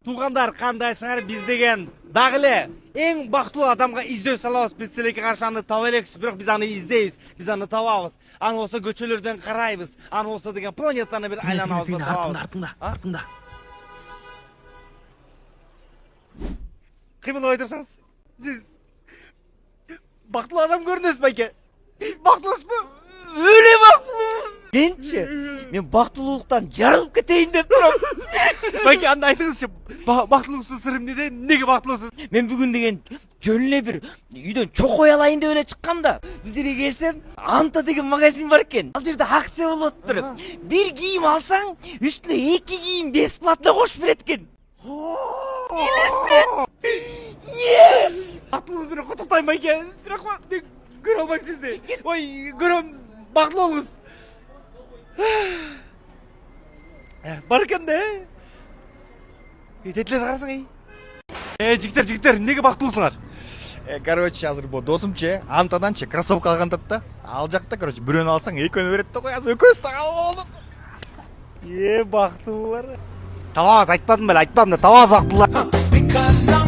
Туугандар, кандайсыңар? Биз деген дагы эле эң бактылуу адамга издөө салабыз. Биз тилекке каршы аны таба элекпиз, бирок биз аны издейбиз. Биз аны табабыз. Аны болсо көчөлөрдөн карайбыз. Аны болсо деген планетаны бир айланабыз, табабыз. Артында. Кыймылдабай турсаңыз. Сиз бактылуу адам көрүнөсүз, байке. Бактылуусузбу? Өле бактылуу. Мен бактылуулуктан жарылып кетейин деп турам. Байке, анда айтыңызчы, бактылуусуз сыры эмнеде? Эмнеге бактылуусуз? Мен бүгүн деген жөн эле бир үйдөн чокой алайын деп эле чыккам да. Бул жерге келсем, Анта деген магазин бар экен. Ал жерде акция болуп туруп. Бир кийим алсаң, үстүнө 2 кийим бесплатно кошуп берет экен. Элестет. Yes! Бактылуусуз менен куттуктайм, байке. Рахмат. Көрө албайм сизди. Ой, көрөм. Бактылуу болуңуз. Бар экен да. Детелерди карасаң, жигиттер, эмнеге бактылуусуңар? Короче, азыр бу досумче Антаданчы кроссовка алгандат да. Ал жакта, короче, бирөөнү алсаң экөөнү берет да, коясың, экөөсү так алып Бактылуулар. Табабыз, айтпадым беле, табабыз бактылуулар.